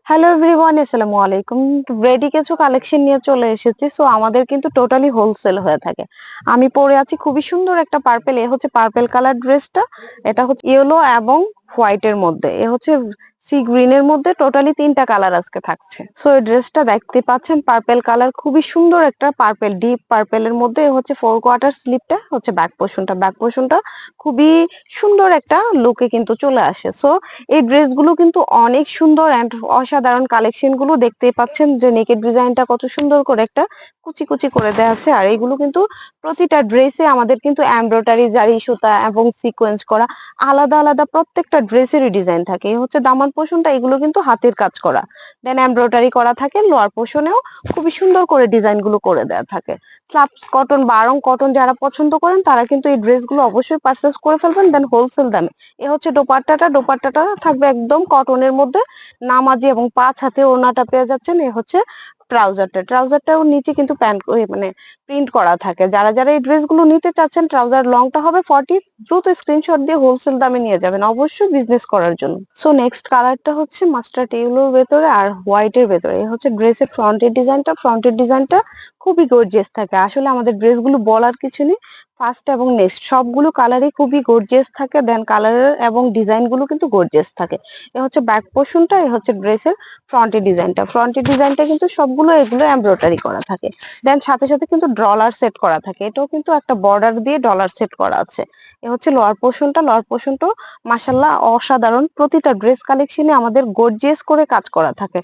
Hello everyone, আসসালামু আলাইকুম। Ready কিছু কালেকশন নিয়ে চলে এসেছি। সো আমাদের কিন্তু টোটালি হোলসেল হয়ে থাকে। আমি পরে আছি খুবই সুন্দর একটা পার্পেল, এ হচ্ছে পার্পেল কালার ড্রেসটা। এটা হচ্ছে ইয়েলো এবং হোয়াইট এর মধ্যে, এ হচ্ছে সি গ্রিন এর মধ্যে। টোটালি তিনটা কালার আজকে থাকছে। সো এই ড্রেসটা দেখতে পাচ্ছেন পার্পেল কালার, খুবই সুন্দর একটা পার্পেল, ডিপ পার্পেল এর মধ্যে। এ হচ্ছে 4/4 স্লিপটা, হচ্ছে ব্যাক পোর্শনটা খুবই সুন্দর একটা লুকে কিন্তু চলে আসে। সো এই ড্রেসগুলো কিন্তু অনেক সুন্দর এন্ড অসাধারণ কালেকশন গুলো দেখতেই পাচ্ছেন যে নেকের ডিজাইনটা কত সুন্দর করে একটা কুচি কুচি করে দেওয়া আছে। আর এইগুলো কিন্তু প্রতিটা ড্রেসে আমাদের কিন্তু এমব্রয়ডারি, জারি সুতা এবং সিকোয়েন্স করা আলাদা আলাদা প্রত্যেকটা ড্রেসেরই ডিজাইন থাকে। এই হচ্ছে দামান পোর্শনটা, এগুলো কিন্তু হাতের কাজ করা, দেন এমব্রয়ডারি করা থাকে। লোয়ার পোর্শনেও খুবই সুন্দর করে ডিজাইন গুলো করে দেওয়া থাকে। স্লাবস কটন বা আড়ং কটন যারা পছন্দ করেন তারা কিন্তু এই ড্রেসগুলো অবশ্যই পারচেস করে ফেলবেন, দেন হোলসেল দামে। এ হচ্ছে দোপাট্টাটা থাকবে একদম কটনের মধ্যে, নামাজি এবং 5 হাতে ওড়নাটা পেয়ে যাচ্ছেন। এ হচ্ছে ট্রাউজারটাও নিচে কিন্তু প্যান্ট মানে প্রিন্ট করা থাকে। যারা যারা এই ড্রেসগুলো নিতে চাচ্ছেন, ট্রাউজার লংটা হবে 40। দ্রুত স্ক্রিনশট দিয়ে হোলসেল দামে নিয়ে যাবেন অবশ্যই বিজনেস করার জন্য। সো নেক্সট কালারটা হচ্ছে মাস্টার্ড ইয়েলোর ভেতরে আর হোয়াইট এর ভেতরে। এই হচ্ছে ড্রেসের ফ্রন্টের ডিজাইনটা খুবই গর্জিয়াস থাকে। আসলে আমাদের ড্রেসগুলো বলার কিছু নেই, ফার্স্ট এবং নেক্সট সবগুলো কালারই খুবই গর্জিয়াস থাকে, দেন কালার এবং ডিজাইন গুলো কিন্তু গর্জিয়াস থাকে। এ হচ্ছে ব্যাক পোর্শনটা, এ হচ্ছে ড্রেসের ফ্রন্টের ডিজাইনটা কিন্তু সবগুলো এগুলো এমব্রয়ডারি করা থাকে। দেন সাথে সাথে কিন্তু ডলার সেট করা থাকে, এটাও কিন্তু একটা বর্ডার দিয়ে ডলার সেট করা আছে। এ হচ্ছে লোয়ার পোর্শনটাও মাশাআল্লাহ অসাধারণ। প্রতিটা ড্রেস কালেকশনে আমাদের গর্জিয়াস করে কাজ করা থাকে।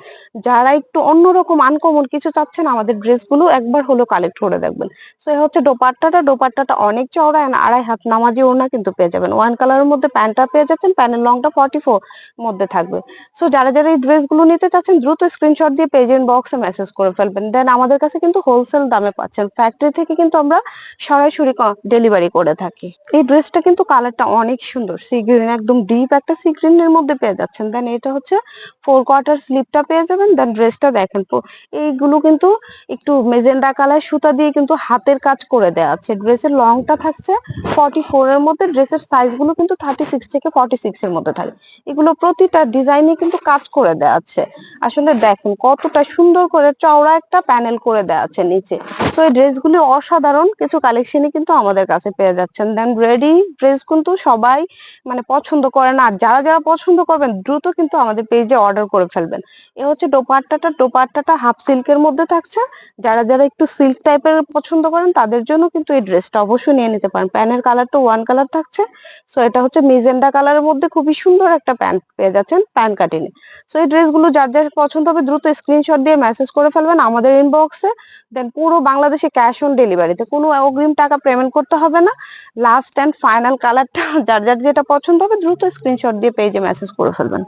যারা একটু অন্যরকম আনকমন কিছু চাচ্ছেন, আমাদের ড্রেসগুলো একবার হলো কালেক্ট করে দেখবেন। সো এই হচ্ছে দোপাট্টাটা অনেক চওড়া, 2.5 হাত নামাজি ওড়না কিন্তু পেয়ে যাবেন। ওয়ান কালারের মধ্যে প্যান্টটা পেয়ে যাচ্ছেন, প্যান্টের লংটা 44 মধ্যে থাকবে। সো যারা যারা এই ড্রেসগুলো নিতে চাচ্ছেন দ্রুত স্ক্রিনশট দিয়ে পেজ বক্সে মেসেজ করে ফেলবেন, দেন আমাদের কাছে কিন্তু হোলসেল দামে পাচ্ছেন। ফ্যাক্টরি থেকে কিন্তু আমরা সরাসরি ডেলিভারি করে থাকি। এই ড্রেসটা কিন্তু কালারটা অনেক সুন্দর, সি গ্রিন, একদম ডিপ একটা সি গ্রিন এর মধ্যে পেয়ে যাচ্ছেন। দেন এটা হচ্ছে 4/4 স্লিপটা পেয়ে যাবেন। দেন ড্রেসটা দেখেন, এইগুলো কিন্তু একটু মেজেন্ডা কালার সুতা দিয়ে কিন্তু হাতের কাজ করে দেওয়া আছে। ড্রেসের লংটা থাকছে 44 এর মধ্যে, ড্রেসের সাইজ গুলো কিন্তু 36 থেকে 46 এর মধ্যে থাকে। এগুলো প্রতিটা ডিজাইনে কিন্তু কাজ করে দেওয়া আছে। আসলে দেখেন কতটা সুন্দর করে চওড়া একটা প্যানেল করে দেওয়া আছে নিচে। তো এই ড্রেসগুলি অসাধারণ কিছু কালেকশনই কিন্তু আমাদের কাছে পেয়ে যাচ্ছেন। দেন রেডি ড্রেস কিন্তু সবাই মানে পছন্দ করেন, আর যারা যারা পছন্দ করবেন দ্রুত কিন্তু আমাদের পেজে অর্ডার করে ফেলবেন। এ হচ্ছে দোপাট্টাটা হাফ সিল্কের মধ্যে থাকছে। যারা যারা একটু সিল্ক টাইপের পছন্দ করেন তাদের জন্য কিন্তু এই ড্রেসটা অবশ্যই নিয়ে নিতে পারেন। প্যান্টের কালারটা ওয়ান কালার থাকছে। সো এটা হচ্ছে মেজেন্ডা কালারের মধ্যে খুবই সুন্দর একটা প্যান্ট পেয়ে যাচ্ছেন প্যান্ট কাটিনে। সো এই ড্রেসগুলো যার যার পছন্দ হবে দ্রুত স্ক্রিনশট দিয়ে মেসেজ করে ফেলবেন আমাদের ইনবক্সে। দেন পুরো বাংলাদেশে ক্যাশ অন ডেলিভারিতে, কোনো অগ্রিম টাকা পেমেন্ট করতে হবে না। লাস্ট এন্ড ফাইনাল কালারটা যার যার যেটা পছন্দ হবে দ্রুত স্ক্রিনশট দিয়ে পেজে মেসেজ করে ফেলবেন।